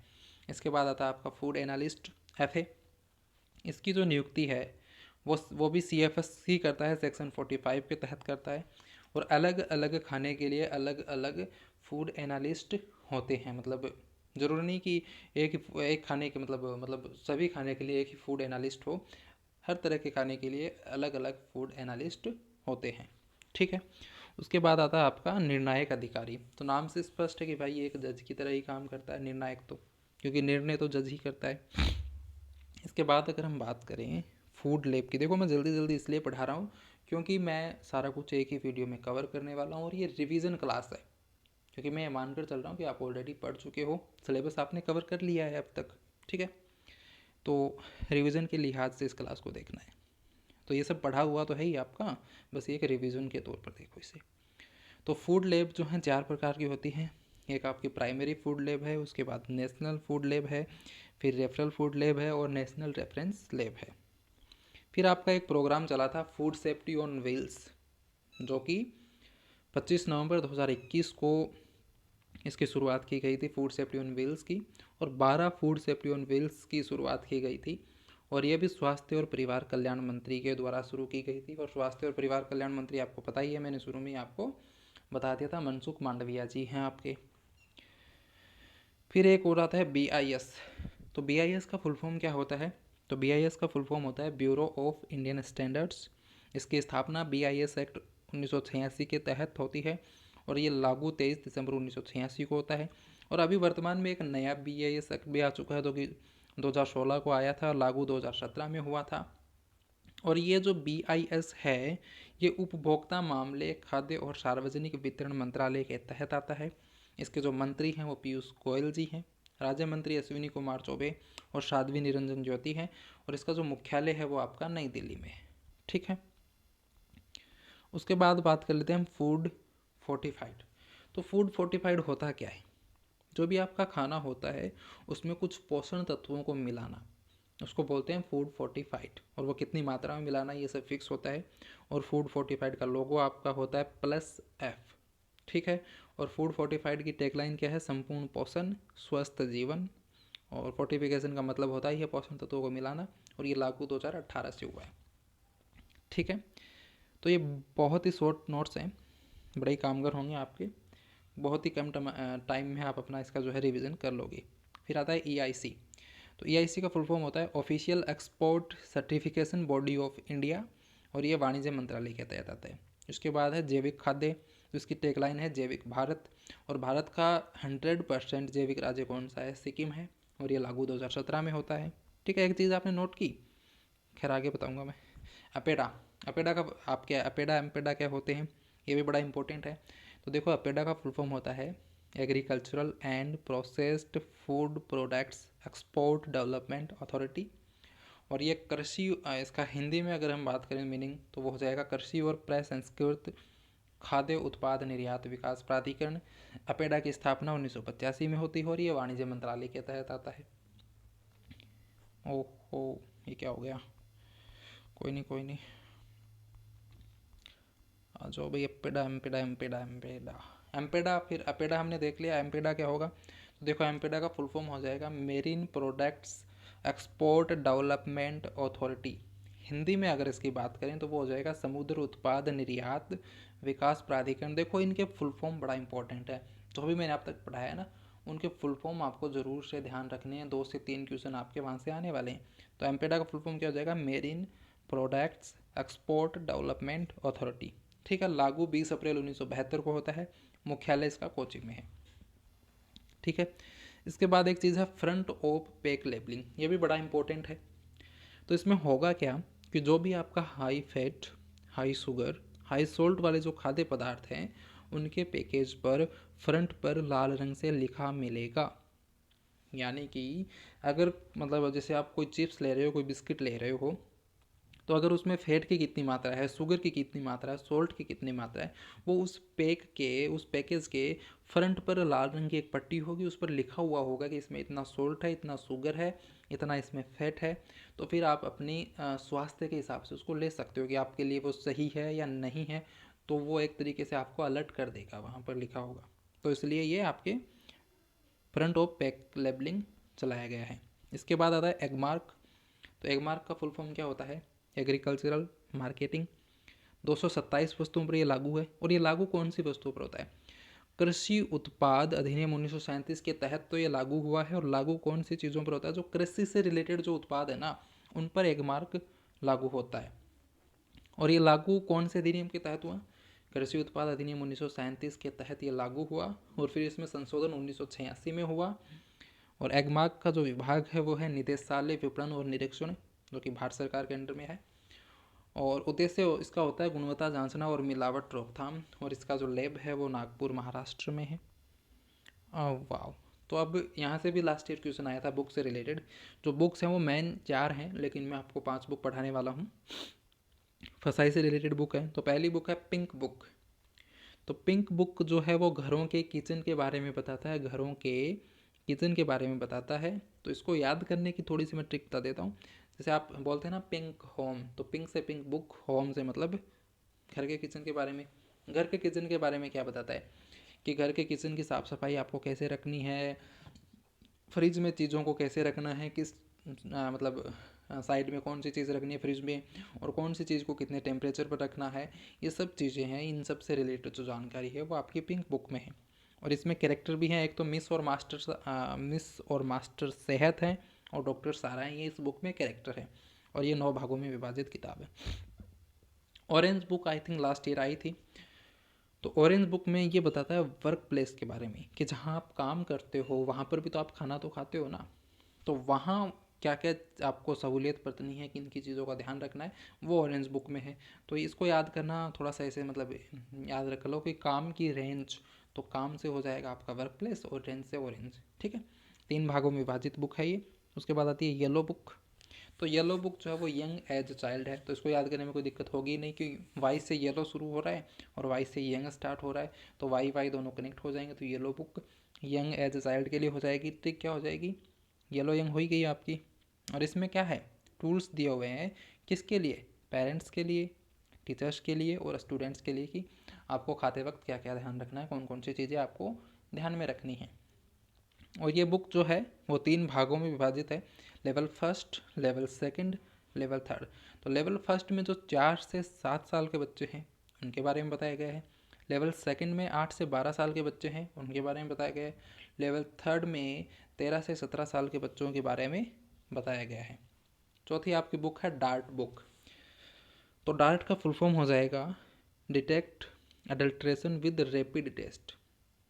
इसके बाद आता है आपका फूड एनालिस्ट एफए, इसकी जो नियुक्ति है वो भी सीएफएस ही करता है, सेक्शन 45 के तहत करता है। और अलग अलग खाने के लिए अलग अलग फूड एनालिस्ट होते हैं, मतलब ज़रूरी नहीं कि एक खाने के मतलब सभी खाने के लिए एक ही फूड एनालिस्ट हो, हर तरह के खाने के लिए अलग अलग फूड एनालिस्ट होते हैं। ठीक है, उसके बाद आता है आपका निर्णायक अधिकारी। तो नाम से स्पष्ट है कि भाई ये एक जज की तरह ही काम करता है निर्णायक, तो क्योंकि निर्णय तो जज ही करता है। इसके बाद अगर हम बात करें फूड लैब की, देखो मैं जल्दी जल्दी इसलिए पढ़ा रहा हूँ क्योंकि मैं सारा कुछ एक ही वीडियो में कवर करने वाला हूँ और ये रिवीजन क्लास है, क्योंकि मैं मानकर चल रहा हूँ कि आप ऑलरेडी पढ़ चुके हो, सिलेबस आपने कवर कर लिया है अब तक। ठीक है, तो रिवीजन के लिहाज से इस क्लास को देखना है। तो ये सब पढ़ा हुआ तो है ही आपका, बस एक रिवीजन के तौर पर देखो इसे। तो फूड लैब जो हैं 4 प्रकार की होती हैं। एक आपकी प्राइमरी फूड लैब है, उसके बाद नेशनल फूड लैब है, फिर रेफरल फूड लैब है और नेशनल रेफरेंस लैब है। फिर आपका एक प्रोग्राम चला था फूड सेफ्टी ऑन व्हील्स, जो कि 25 नवंबर 2021 को इसकी शुरुआत की गई थी, फूड सेफ्टी ऑन व्हील्स की, और 12 फूड सेफ्टी ऑन व्हील्स की शुरुआत की गई थी। और ये भी स्वास्थ्य और परिवार कल्याण मंत्री के द्वारा शुरू की गई थी। और स्वास्थ्य और परिवार कल्याण मंत्री आपको पता ही है, मैंने शुरू में आपको बता दिया था, मनसुख मांडविया जी हैं आपके। फिर एक और आता है BIS। तो BIS का फुल फॉर्म क्या होता है, तो BIS का फुल फॉर्म होता है ब्यूरो ऑफ इंडियन स्टैंडर्ड्स। इसकी स्थापना BIS एक्ट 1986 के तहत होती है और ये लागू 23 दिसंबर 1986 को होता है। और अभी वर्तमान में एक नया BIS एक्ट भी आ चुका है, जो कि 2016 को आया था, लागू 2017 में हुआ था। और ये जो BIS है ये उपभोक्ता मामले, खाद्य और सार्वजनिक वितरण मंत्रालय के तहत आता है। इसके जो मंत्री हैं वो पीयूष गोयल जी हैं, राज्य मंत्री अश्विनी कुमार चौबे और साध्वी निरंजन ज्योति हैं, और इसका जो मुख्यालय है वो आपका नई दिल्ली में है। ठीक है, उसके बाद बात कर लेते हैं हम फूड फोर्टिफाइड। तो फूड फोर्टिफाइड होता क्या है, जो भी आपका खाना होता है उसमें कुछ पोषण तत्वों को मिलाना, उसको बोलते हैं फूड फोर्टिफाइड। और वो कितनी मात्रा में मिलाना ये सब फिक्स होता है। और फूड फोर्टिफाइड का लोगो आपका होता है +F। ठीक है, और फूड फोर्टिफाइड की टैगलाइन क्या है, संपूर्ण पोषण स्वस्थ जीवन। और फोर्टिफिकेशन का मतलब होता है पोषण तत्वों को मिलाना, और ये लागू 2018 से हुआ है। ठीक है, तो ये बहुत ही शॉर्ट नोट्स हैं, बड़े ही कामगर होंगे आपके, बहुत ही कम टाइम में आप अपना इसका जो है रिवीजन कर लोगे। फिर आता है EIC। तो EIC का फुल फॉर्म होता है official export certification body of India, और ये वाणिज्य मंत्रालय के तहत आता है। उसके बाद है जैविक खाद्य, तो इसकी टैगलाइन है जैविक भारत। और भारत का 100% जैविक राज्य कौन सा है, सिक्किम है, और ये लागू 2017 में होता है। ठीक है, एक चीज़ आपने नोट की, खैर आगे बताऊँगा मैं। अपेडा, अपेडा का आप क्या, अपेडा एम्पेडा क्या होते हैं, ये भी बड़ा इंपॉर्टेंट है। तो देखो अपेडा का फुल फॉर्म होता है agricultural and processed food products export development authority. और ये कृषि, इसका हिंदी में अगर हम बात करें मीनिंग तो वो हो जाएगा कृषि और प्रसंस्कृत खाद्य उत्पाद निर्यात विकास प्राधिकरण। अपेडा की स्थापना 1985 में होती है और ये वाणिज्य मंत्रालय के तहत आता है। ओहो, ये क्या हो गया, कोई नहीं कोई नहीं, जो भाई एम्पेडा एम्पेडा एम्पेडा एम्पेडा एम्पेडा। फिर अपेडा हमने देख लिया, एम्पेडा क्या होगा, तो देखो एम्पेडा का फुल फॉर्म हो जाएगा marine products export development authority. Hindi में अगर इसकी बात करें तो वो हो जाएगा समुद्र उत्पाद निर्यात विकास प्राधिकरण। देखो इनके फुल फॉर्म बड़ा इंपॉर्टेंट है, जो भी मैंने आप तक पढ़ाया है ना, उनके फुल फॉर्म आपको ज़रूर से ध्यान रखने हैं, 2 से 3 क्वेश्चन आपके वहाँ से आने वाले हैं। तो एम्पेडा का फुल फॉर्म क्या हो जाएगा, marine products export development authority. ठीक है, लागू 20 अप्रैल 1972 को होता है, मुख्यालय इसका कोची में है। ठीक है, इसके बाद एक चीज़ है फ्रंट ऑफ पैक लेबलिंग, ये भी बड़ा इंपॉर्टेंट है। तो तो इसमें होगा क्या कि जो भी आपका high fat, high sugar, high salt वाले जो खाद्य पदार्थ हैं उनके पैकेज पर फ्रंट पर लाल रंग से लिखा मिलेगा। यानी कि अगर मतलब जैसे आप कोई चिप्स ले रहे हो, कोई बिस्किट ले रहे हो, तो अगर उसमें फैट की कितनी मात्रा है, शुगर की कितनी मात्रा है, सोल्ट की कितनी मात्रा है, वो उस पैकेज के फ्रंट पर लाल रंग की एक पट्टी होगी, उस पर लिखा हुआ होगा कि इसमें इतना सोल्ट है, इतना शुगर है, इतना इसमें फैट है। तो फिर आप अपनी स्वास्थ्य के हिसाब से उसको ले सकते हो कि आपके लिए वो सही है या नहीं है। तो वो एक तरीके से आपको अलर्ट कर देगा, वहाँ पर लिखा होगा। तो इसलिए ये आपके फ्रंट ऑफ पैक लेबलिंग चलाया गया है। इसके बाद आता है एगमार्क। तो एगमार्क का फुल फॉर्म क्या होता है? Agricultural marketing. 227 वस्तुओं पर ये लागू है। और ये लागू कौन सी वस्तुओं पर होता है? कृषि उत्पाद अधिनियम 1937 के तहत तो ये लागू हुआ है। और लागू कौन सी चीज़ों पर होता है? जो कृषि से रिलेटेड जो उत्पाद है ना, उन पर एगमार्क लागू होता है। और ये लागू कौन से अधिनियम के तहत हुआ? कृषि उत्पाद अधिनियम 1937 के तहत ये लागू हुआ। और फिर इसमें संशोधन 1986 में हुआ। और एगमार्क का जो विभाग है वो है निदेशालय विपणन और निरीक्षण, जो कि भारत सरकार के अंडर में है। और उद्देश्य इसका होता है गुणवत्ता जांचना और मिलावट रोकथाम। और इसका जो लैब है वो नागपुर महाराष्ट्र में है। वाह। तो अब यहाँ से भी लास्ट ईयर क्वेश्चन आया था बुक से रिलेटेड। जो बुक्स हैं वो मेन 4 हैं, लेकिन मैं आपको 5 बुक पढ़ाने वाला हूँ। फसाई से रिलेटेड बुक है। तो पहली बुक है पिंक बुक। तो पिंक बुक जो है वो घरों के किचन के बारे में बताता है, घरों के किचन के बारे में बताता है। तो इसको याद करने की थोड़ी सी मैं ट्रिक बता देता हूँ। जैसे आप बोलते हैं ना पिंक होम, तो पिंक से पिंक बुक, होम से मतलब घर के किचन के बारे में। घर के किचन के बारे में क्या बताता है कि घर के किचन की साफ़ सफाई आपको कैसे रखनी है, फ्रिज में चीज़ों को कैसे रखना है, किस मतलब साइड में कौन सी चीज़ रखनी है फ्रिज में, और कौन सी चीज़ को कितने टेम्परेचर पर रखना है। ये सब चीज़ें हैं, इन सब से रिलेटेड जो जानकारी है वो आपकी पिंक बुक में है। और इसमें कैरेक्टर भी हैं, एक तो मिस और मास्टर सेहत हैं, और डॉक्टर सारा हैं। ये इस बुक में कैरेक्टर है। और ये 9 भागों में विभाजित किताब है। Orange book I think last year I थी। तो ऑरेंज बुक में ये बताता है वर्क प्लेस के बारे में, कि जहाँ आप काम करते हो वहाँ पर भी तो आप खाना तो खाते हो ना, तो वहाँ क्या क्या आपको सहूलियत बरतनी है, किन की चीज़ों का ध्यान रखना है, वो ऑरेंज बुक में है। तो इसको याद करना थोड़ा सा ऐसे मतलब याद रख लो कि काम की रेंज, तो काम से हो जाएगा आपका वर्क प्लेस, और रेंज से ऑरेंज। ठीक है, 3 भागों में विभाजित बुक है ये। उसके बाद आती है येलो बुक। तो येलो बुक जो है वो यंग एज चाइल्ड है। तो इसको याद करने में कोई दिक्कत होगी नहीं, कि वाई से येलो शुरू हो रहा है और वाई से यंग स्टार्ट हो रहा है, तो वाई वाई दोनों कनेक्ट हो जाएंगे। तो yellow book young age child के लिए हो जाएगी। ट्रिक क्या हो जाएगी? येलो यंग हो ही गई आपकी। और इसमें क्या है? टूल्स दिए हुए हैं, किसके लिए? पेरेंट्स के लिए, टीचर्स के लिए और स्टूडेंट्स के लिए, कि आपको खाते वक्त क्या क्या ध्यान रखना है, कौन कौन सी चीज़ें आपको ध्यान में रखनी है। और ये बुक जो है वो 3 भागों में विभाजित है, level first, level second, level third. तो लेवल फर्स्ट में जो 4 से 7 साल के बच्चे हैं उनके बारे में बताया गया है। लेवल सेकंड में 8 से 12 साल के बच्चे हैं उनके बारे में बताया गया है। लेवल थर्ड में 13 से 17 साल के बच्चों के बारे में बताया गया है। चौथी आपकी बुक है डार्ट बुक। तो डार्ट का फुल फॉर्म हो जाएगा detect adulteration with rapid test.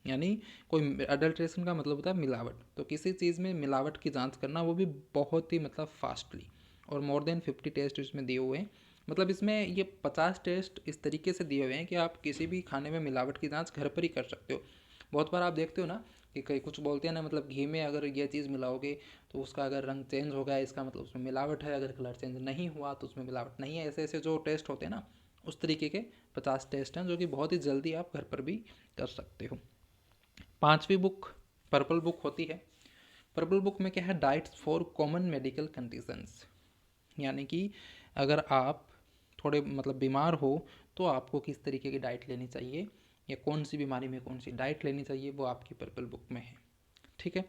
यानी कोई अडल्ट्रेशन का मतलब होता है मिलावट। तो किसी चीज़ में मिलावट की जांच करना, वो भी बहुत ही मतलब फास्टली। और मोर देन 50 टेस्ट इसमें दिए हुए हैं। मतलब इसमें ये 50 टेस्ट इस तरीके से दिए हुए हैं कि आप किसी भी खाने में मिलावट की जांच घर पर ही कर सकते हो। बहुत बार आप देखते हो ना कि कई कुछ बोलते हैं ना, मतलब घी में अगर ये चीज़ मिलाओगे तो उसका अगर रंग चेंज हो गया, इसका मतलब उसमें मिलावट है, अगर कलर चेंज नहीं हुआ तो उसमें मिलावट नहीं है। ऐसे ऐसे जो टेस्ट होते हैं ना, उस तरीके के 50 टेस्ट हैं, जो कि बहुत ही जल्दी आप घर पर भी कर सकते हो। 5वीं बुक पर्पल बुक होती है। पर्पल बुक में क्या है? Diets for common medical conditions. यानी कि अगर आप थोड़े मतलब बीमार हो तो आपको किस तरीके की डाइट लेनी चाहिए, या कौन सी बीमारी में कौन सी डाइट लेनी चाहिए, वो आपकी पर्पल बुक में है। ठीक है।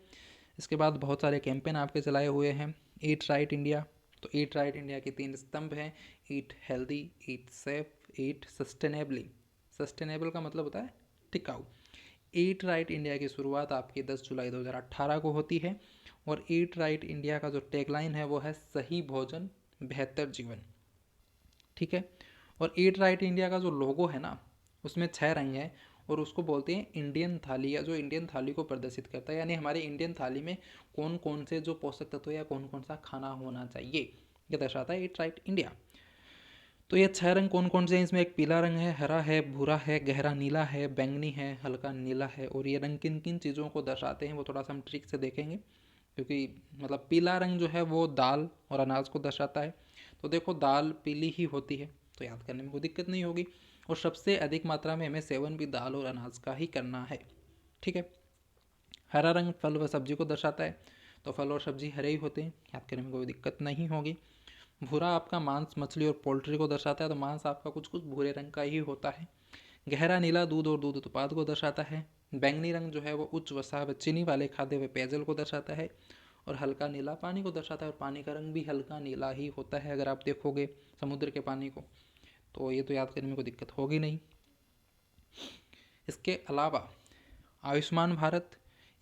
इसके बाद बहुत सारे कैंपेन आपके चलाए हुए हैं। Eat right India. तो ईट राइट इंडिया के 3 स्तंभ हैं: ईट हेल्दी, ईट सेफ, ईट सस्टेनेबली। सस्टेनेबल का मतलब होता है टिकाऊ। ईट राइट इंडिया की शुरुआत आपकी 10 जुलाई 2018 को होती है। और ईट राइट इंडिया का जो टैगलाइन है वो है सही भोजन बेहतर जीवन। ठीक है। और ईट राइट इंडिया का जो लोगो है ना, उसमें 6 रंग हैं, और उसको बोलते हैं इंडियन थाली, या जो इंडियन थाली को प्रदर्शित करता है। यानी हमारे इंडियन थाली में कौन कौन से जो पोषक तत्व या कौन कौन सा खाना होना चाहिए, ये दर्शाता है ईट राइट इंडिया। तो ये 6 रंग कौन कौन से हैं? इसमें एक पीला रंग है, हरा है, भूरा है, गहरा नीला है, बैंगनी है, हल्का नीला है। और ये रंग किन किन चीज़ों को दर्शाते हैं वो थोड़ा सा हम ट्रिक से देखेंगे, क्योंकि मतलब पीला रंग जो है वो दाल और अनाज को दर्शाता है। तो देखो दाल पीली ही होती है, तो याद करने में कोई दिक्कत नहीं होगी। और सबसे अधिक मात्रा में हमें सेवन भी दाल और अनाज का ही करना है, ठीक है। हरा रंग फल व सब्जी को दर्शाता है, तो फल और सब्जी हरे ही होते हैं, याद करने में कोई दिक्कत नहीं होगी। भूरा आपका मांस, मछली और पोल्ट्री को दर्शाता है, तो मांस आपका कुछ कुछ भूरे रंग का ही होता है। गहरा नीला दूध और दूध उत्पाद को दर्शाता है। बैंगनी रंग जो है वो उच्च वसा व चीनी वाले खाद्य व पेयजल को दर्शाता है। और हल्का नीला पानी को दर्शाता है, और पानी का रंग भी हल्का नीला ही होता है अगर आप देखोगे समुद्र के पानी को। तो ये तो याद करने में कोई दिक्कत होगी नहीं। इसके अलावा आयुष्मान भारत,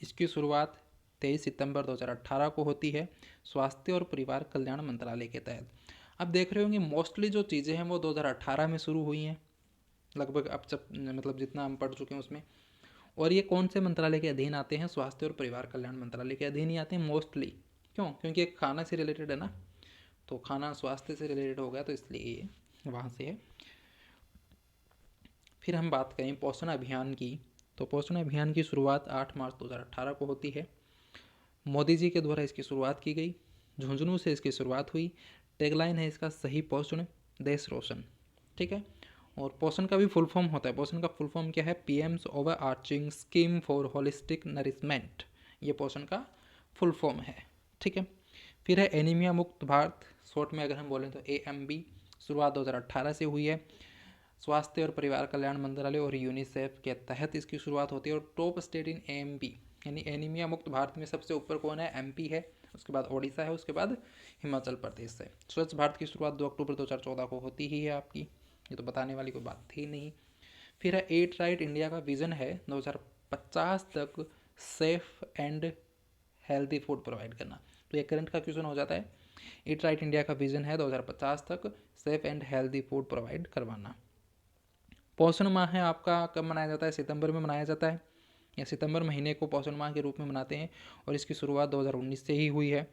इसकी शुरुआत 23 सितंबर 2018 को होती है स्वास्थ्य और परिवार कल्याण मंत्रालय के तहत। अब देख रहे होंगे मोस्टली जो चीज़ें हैं वो 2018 में शुरू हुई हैं, लगभग अब जब मतलब जितना हम पढ़ चुके हैं उसमें। और ये कौन से मंत्रालय के अधीन आते हैं? स्वास्थ्य और परिवार कल्याण मंत्रालय के अधीन ही आते हैं मोस्टली। क्यों? क्योंकि एक खाना से रिलेटेड है ना, तो खाना स्वास्थ्य से रिलेटेड हो गया, तो इसलिए ये वहाँ से है। फिर हम बात करें पोषण अभियान की, तो पोषण अभियान की शुरुआत 8 मार्च 2018 को होती है। मोदी जी के द्वारा इसकी शुरुआत की गई, झुंझुनू से इसकी शुरुआत हुई। टैगलाइन है इसका सही पोषण देश रोशन, ठीक है। और पोषण का भी फुल फॉर्म होता है, पोषण का फुल फॉर्म क्या है? PM's over arching scheme for holistic nourishment, ये पोषण का फुल फॉर्म है, ठीक है। फिर है एनीमिया मुक्त भारत, शॉर्ट में अगर हम बोलें तो AMB, शुरुआत 2018 से हुई है। स्वास्थ्य और परिवार कल्याण मंत्रालय और यूनिसेफ के तहत इसकी शुरुआत होती है। और टॉप स्टेट इन AMP यानी एनीमिया मुक्त भारत में सबसे ऊपर कौन है? MP है, उसके बाद ओडिशा है, उसके बाद हिमाचल प्रदेश है। स्वच्छ भारत की शुरुआत 2 अक्टूबर 2014 को होती ही है आपकी, ये तो बताने वाली कोई बात थी नहीं। फिर है ईट राइट इंडिया का विजन है 2050 तक safe and healthy food provide करना, तो ये करंट का क्वेश्चन हो जाता है। ईट राइट इंडिया का विजन है 2050 तक safe and healthy food provide करवाना। पोषण माह है आपका कब मनाया जाता है? सितंबर में मनाया जाता है, या सितंबर महीने को पोषण माह के रूप में मनाते हैं, और इसकी शुरुआत 2019 से ही हुई है।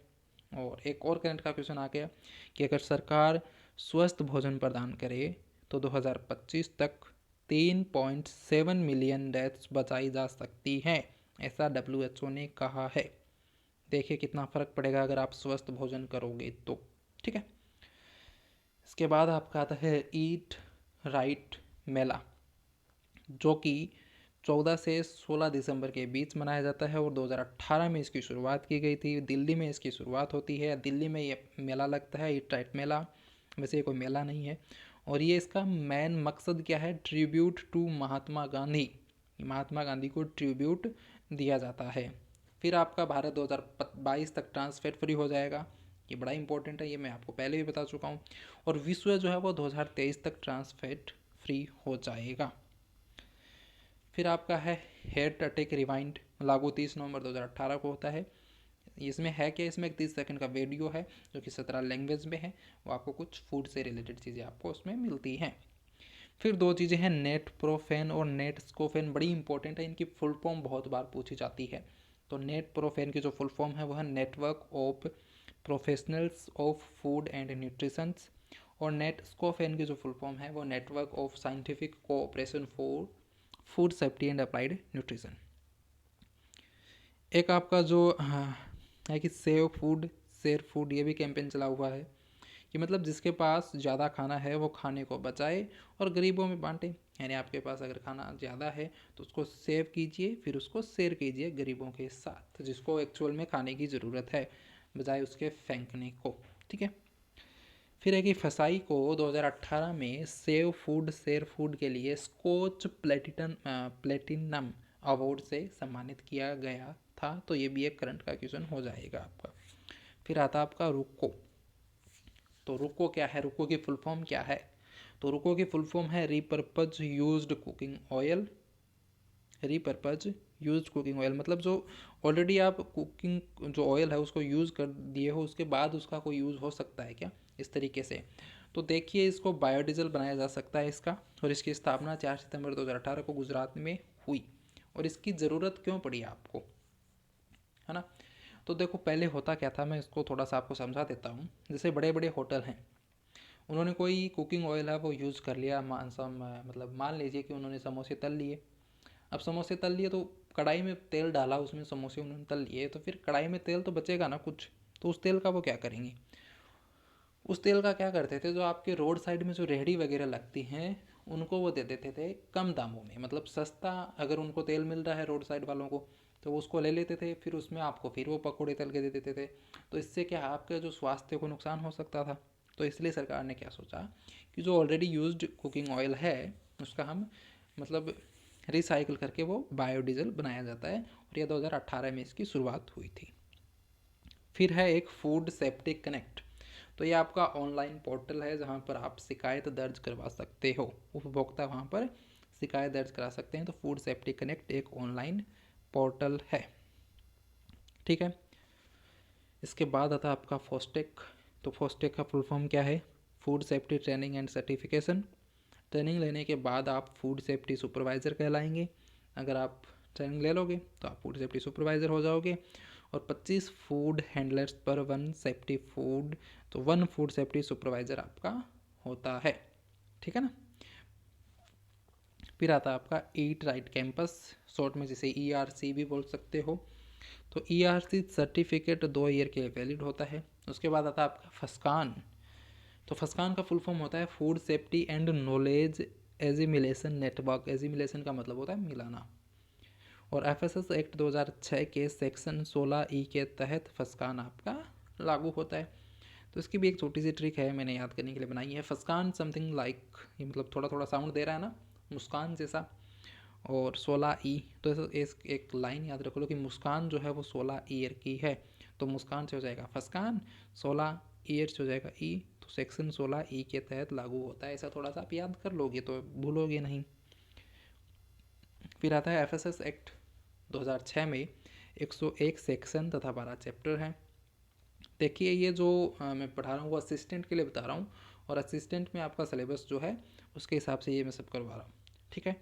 और एक और करंट का क्वेश्चन आ गया कि अगर सरकार स्वस्थ भोजन प्रदान करे तो 2025 तक 3.7 मिलियन डेथ्स बचाई जा सकती हैं, ऐसा WHO ने कहा है। देखिए कितना फ़र्क पड़ेगा अगर आप स्वस्थ भोजन करोगे तो, ठीक है। इसके बाद आपका आता है ईट राइट मेला, जो कि 14 से 16 दिसंबर के बीच मनाया जाता है, और 2018 में इसकी शुरुआत की गई थी। दिल्ली में इसकी शुरुआत होती है, दिल्ली में ये मेला लगता है ईट राइट मेला, वैसे ये कोई मेला नहीं है। और ये इसका मेन मकसद क्या है? ट्रिब्यूट टू महात्मा गांधी, महात्मा गांधी को ट्रिब्यूट दिया जाता है। फिर आपका भारत 2022 तक ट्रांस फैट फ्री हो जाएगा, ये बड़ा इंपॉर्टेंट है, ये मैं आपको पहले भी बता चुका हूँ। और विश्व जो है वो 2023 तक ट्रांस फैट फ्री हो जाएगा। फिर आपका है हेड अटैक रिवाइंड, लागू 30 नवंबर 2018 को होता है। इसमें है क्या? इसमें एक 30 सेकंड का वीडियो है जो कि 17 लैंग्वेज में है, वो आपको कुछ फूड से रिलेटेड चीज़ें आपको उसमें मिलती हैं। फिर दो चीज़ें हैं नेट प्रोफेन और नेट स्कोफेन, बड़ी इंपॉर्टेंट है, इनकी फुल फॉर्म बहुत बार पूछी जाती है। तो नेट प्रोफेन की जो फुल फॉर्म है वो है network of professionals of food and nutritions, और नेट स्कोफेन की जो फुल फॉर्म है वो network of scientific cooperation for food safety and applied nutrition. एक आपका जो है कि सेव फूड शेयर फूड, ये भी कैंपेन चला हुआ है कि मतलब जिसके पास ज़्यादा खाना है वो खाने को बचाए और गरीबों में बांटे। यानी आपके पास अगर खाना ज़्यादा है तो उसको सेव कीजिए, फिर उसको शेयर कीजिए गरीबों के साथ, जिसको एक्चुअल में खाने की ज़रूरत है, बजाय उसके फेंकने को, ठीक है। फिर है कि फसाई को 2018 में सेव फूड शेयर फूड के लिए स्कोच प्लेटिनम अवार्ड से सम्मानित किया गया था, तो ये भी एक करंट का क्वेश्चन हो जाएगा आपका। फिर आता आपका रुको, तो रुको क्या है? रुको की फुल फॉर्म क्या है? तो रुको की फुल फॉर्म है repurpose used cooking oil. Repurpose used cooking oil मतलब जो ऑलरेडी आप कुकिंग जो ऑयल है उसको यूज़ कर दिए हो, उसके बाद उसका कोई यूज़ हो सकता है क्या, इस तरीके से। तो देखिए इसको बायोडीजल बनाया जा सकता है इसका, और इसकी स्थापना 4 सितंबर 2018 को गुजरात में हुई। और इसकी ज़रूरत क्यों पड़ी आपको, है ना? तो देखो पहले होता क्या था, मैं इसको थोड़ा सा आपको समझा देता हूँ। जैसे बड़े बड़े होटल हैं, उन्होंने कोई कुकिंग ऑयल है वो यूज़ कर लिया, मतलब मान लीजिए कि उन्होंने समोसे तल लिए। अब समोसे तल लिए तो कढ़ाई में तेल डाला, उसमें समोसे उन्होंने तल लिए, तो फिर कढ़ाई में तेल तो बचेगा ना कुछ, तो उस तेल का वो क्या करेंगे? उस तेल का क्या करते थे, जो आपके रोड साइड में जो रेहड़ी वगैरह लगती हैं उनको वो दे देते थे कम दामों में, मतलब सस्ता। अगर उनको तेल मिल रहा है रोड साइड वालों को, तो वो उसको ले लेते थे, फिर उसमें आपको फिर वो पकौड़े तल के दे देते थे। तो इससे क्या आपके जो स्वास्थ्य को नुकसान हो सकता था। तो इसलिए सरकार ने क्या सोचा कि जो ऑलरेडी यूज्ड कुकिंग ऑयल है उसका हम मतलब रिसाइकिल करके वो बायोडीजल बनाया जाता है, और यह 2018 में इसकी शुरुआत हुई थी। फिर है एक फूड सेफ्टी कनेक्ट। तो ये आपका ऑनलाइन पोर्टल है जहाँ पर आप शिकायत दर्ज करवा सकते हो, उपभोक्ता वहाँ पर शिकायत दर्ज करा सकते हैं। तो फूड सेफ्टी कनेक्ट एक ऑनलाइन पोर्टल है, ठीक है। इसके बाद आता है आपका फोस्टेक। तो फोस्टेक का फुल फॉर्म क्या है? Food safety training and certification. Training लेने के बाद आप फूड सेफ्टी सुपरवाइज़र कहलाएंगे। अगर आप ट्रेनिंग ले लोगे तो आप फूड सेफ्टी सुपरवाइज़र हो जाओगे। और 25 फूड हैंडलर्स पर वन फूड सेफ्टी सुपरवाइज़र आपका होता है, ठीक है ना। फिर आता है आपका ईट राइट कैंपस, शॉर्ट में जिसे ERC भी बोल सकते हो। तो ERC सर्टिफिकेट 2 ईयर के लिए वैलिड होता है। उसके बाद आता है आपका फस्कान। तो फस्कान का फुल फॉर्म होता है food safety and knowledge assimilation network. Assimilation का मतलब होता है मिलाना। और FSS एक्ट 2006 के सेक्शन 16E के तहत फस्कान आपका लागू होता है। तो इसकी भी एक छोटी सी ट्रिक है, मैंने याद करने के लिए बनाई है। फस्कान समथिंग लाइक, ये मतलब थोड़ा थोड़ा साउंड दे रहा है ना, मुस्कान जैसा। और 16E, तो एक लाइन याद रख लो कि मुस्कान जो है वो 16 ईयर की है, तो मुस्कान से हो जाएगा फस्कान, 16 ईयर से हो जाएगा ई, तो सेक्शन 16E के तहत लागू होता है। ऐसा थोड़ा सा आप याद कर लोगे तो भूलोगे नहीं। फिर आता है FSS एक्ट 2006 में 101 सेक्शन तथा 12 चैप्टर हैं। देखिए ये जो मैं पढ़ा रहा हूँ वो असिस्टेंट के लिए बता रहा हूँ, और असिस्टेंट में आपका सिलेबस जो है उसके हिसाब से ये मैं सब करवा रहा हूँ, ठीक है।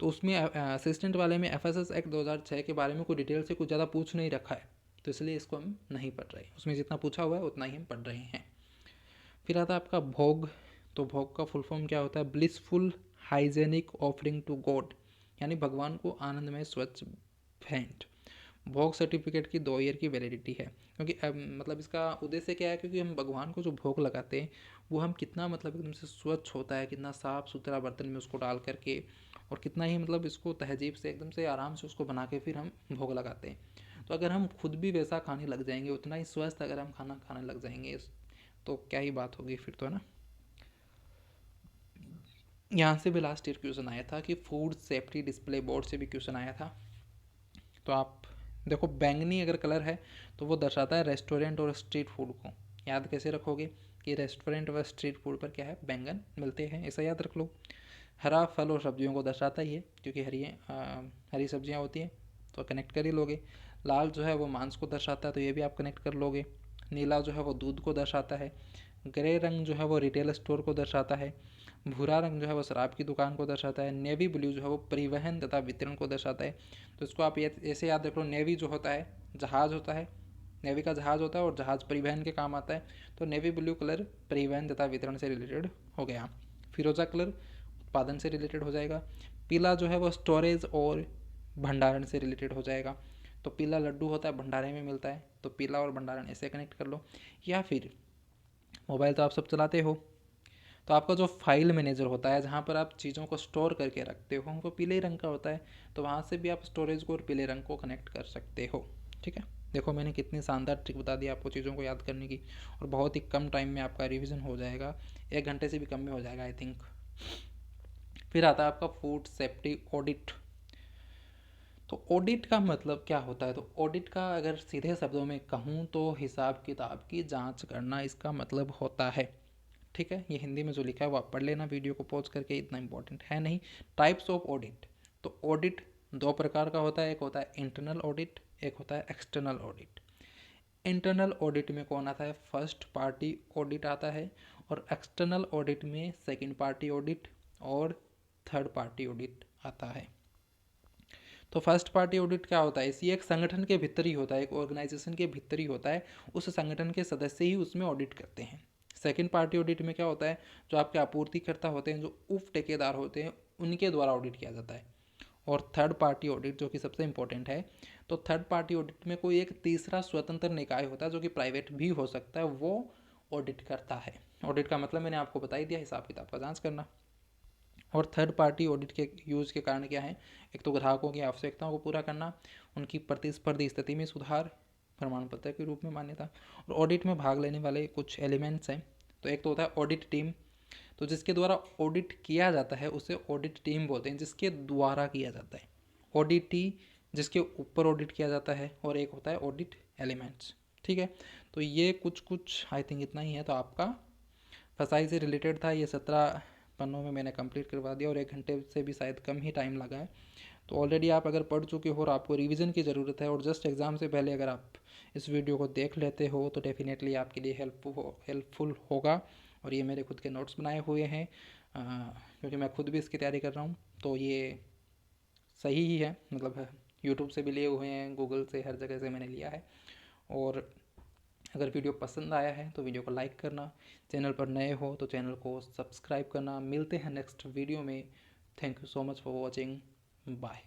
तो उसमें असिस्टेंट वाले में FSS एक्ट 2006 के बारे में कोई डिटेल से कुछ ज़्यादा पूछ नहीं रखा है, तो इसलिए इसको हम नहीं पढ़ रहे हैं। उसमें जितना पूछा हुआ है उतना ही हम पढ़ रहे हैं। फिर आता है आपका भोग। तो भोग का फुल फॉर्म क्या होता है? Blissful hygienic offering to God, यानी भगवान को आनंदमय स्वच्छ भेंट। भोग सर्टिफिकेट की 2 ईयर की वैलिडिटी है, क्योंकि मतलब इसका उद्देश्य क्या है, क्योंकि हम भगवान को जो भोग लगाते हैं वो हम कितना मतलब एकदम से स्वच्छ होता है, कितना साफ़ सुथरा बर्तन में उसको डाल करके, और कितना ही मतलब इसको तहजीब से एकदम से आराम से उसको बना के फिर हम भोग लगाते हैं। तो अगर हम खुद भी वैसा खाने लग जाएंगे, उतना ही स्वस्थ अगर हम खाना खाने लग जाएंगे, तो क्या ही बात होगी फिर, तो है ना। यहाँ से भी लास्ट ईयर क्वेश्चन आया था कि फूड सेफ्टी डिस्प्ले बोर्ड से भी क्वेश्चन आया था। तो आप देखो, बैंगनी अगर कलर है तो वो दर्शाता है रेस्टोरेंट और स्ट्रीट फूड को। याद कैसे रखोगे कि रेस्टोरेंट व स्ट्रीट फूड पर क्या है? बैंगन मिलते हैं, ऐसा याद रख लो। हरा फल और सब्जियों को दर्शाता ही है, क्योंकि हरी सब्जियां होती हैं, तो कनेक्ट कर ही लोगे। लाल जो है वो मांस को दर्शाता है, तो ये भी आप कनेक्ट कर लोगे। नीला जो है वो दूध को दर्शाता है। ग्रे रंग जो है वो रिटेल स्टोर को दर्शाता है। भूरा रंग जो है वो शराब की दुकान को दर्शाता है। नेवी ब्लू जो है वो परिवहन तथा वितरण को दर्शाता है। तो इसको आप ऐसे याद रख लो, नेवी जो होता है जहाज़ होता है, नेवी का जहाज़ होता है, और जहाज़ परिवहन के काम आता है। तो नेवी ब्लू कलर परिवहन तथा वितरण से रिलेटेड हो गया। फिरोजा कलर उत्पादन से रिलेटेड हो जाएगा। पीला जो है वो स्टोरेज और भंडारण से रिलेटेड हो जाएगा। तो पीला लड्डू होता है, भंडारे में मिलता है, तो पीला और भंडारण ऐसे कनेक्ट कर लो। या फिर मोबाइल तो आप सब चलाते हो, तो आपका जो फाइल मैनेजर होता है जहाँ पर आप चीज़ों को स्टोर करके रखते हो वो पीले रंग का होता है, तो वहाँ से भी आप स्टोरेज को और पीले रंग को कनेक्ट कर सकते हो, ठीक है। देखो मैंने कितनी शानदार ट्रिक बता दी आपको चीज़ों को याद करने की, और बहुत ही कम टाइम में आपका रिवीजन हो जाएगा, 1 घंटे से भी कम में हो जाएगा आई थिंक। फिर आता है आपका फूड सेफ्टी ऑडिट। तो ऑडिट का मतलब क्या होता है? तो ऑडिट का अगर सीधे शब्दों में कहूँ तो हिसाब किताब की जांच करना इसका मतलब होता है, ठीक है। ये हिंदी में जो लिखा है वो आप पढ़ लेना वीडियो को पॉज करके, इतना इंपॉर्टेंट है नहीं। Types of audit. तो ऑडिट 2 प्रकार का होता है, एक होता है इंटरनल ऑडिट, एक होता है एक्सटर्नल ऑडिट। इंटरनल ऑडिट में कौन आता है? फर्स्ट पार्टी ऑडिट आता है, और एक्सटर्नल ऑडिट में सेकंड पार्टी ऑडिट और थर्ड पार्टी ऑडिट आता है। तो फर्स्ट पार्टी ऑडिट क्या होता है, इसी एक संगठन के भीतर ही होता है, एक ऑर्गेनाइजेशन के भीतर ही होता है, उस संगठन के सदस्य ही उसमें ऑडिट करते हैं। सेकंड पार्टी ऑडिट में क्या होता है, जो आपके आपूर्तिकर्ता होते हैं, जो उप ठेकेदार होते हैं, उनके द्वारा ऑडिट किया जाता है। और थर्ड पार्टी ऑडिट जो कि सबसे इंपॉर्टेंट है, तो थर्ड पार्टी ऑडिट में कोई एक तीसरा स्वतंत्र निकाय होता है जो कि प्राइवेट भी हो सकता है, वो ऑडिट करता है। ऑडिट का मतलब मैंने आपको बता ही दिया, हिसाब किताब का जांच करना। और थर्ड पार्टी ऑडिट के यूज़ के कारण क्या है, एक तो ग्राहकों की आवश्यकताओं को पूरा करना, उनकी प्रतिस्पर्धी स्थिति में सुधार, प्रमाण पत्र के रूप में मान्यता। और ऑडिट में भाग लेने वाले कुछ एलिमेंट्स हैं, तो एक तो होता है ऑडिट टीम, तो जिसके द्वारा ऑडिट किया जाता है उसे ऑडिट टीम बोलते हैं, जिसके द्वारा किया जाता है। ऑडिटी जिसके ऊपर ऑडिट किया जाता है, और एक होता है ऑडिट एलिमेंट्स। ठीक है, तो ये कुछ आई थिंक इतना ही है। तो आपका फसाई से रिलेटेड था, ये 17 पन्नों में मैंने कंप्लीट करवा दिया, और 1 घंटे से भी शायद कम ही टाइम लगा है। तो ऑलरेडी आप अगर पढ़ चुके हो और आपको रिवीजन की ज़रूरत है, और जस्ट एग्ज़ाम से पहले अगर आप इस वीडियो को देख लेते हो तो डेफिनेटली आपके लिए हेल्पफुल होगा। और ये मेरे खुद के नोट्स बनाए हुए हैं, क्योंकि मैं खुद भी इसकी तैयारी कर रहा हूँ, तो ये सही ही है, मतलब यूट्यूब से भी लिए हुए हैं, गूगल से, हर जगह से मैंने लिया है। और अगर वीडियो पसंद आया है तो वीडियो को लाइक करना, चैनल पर नए हो तो चैनल को सब्सक्राइब करना। मिलते हैं नेक्स्ट वीडियो में। Thank you so much for watching, bye.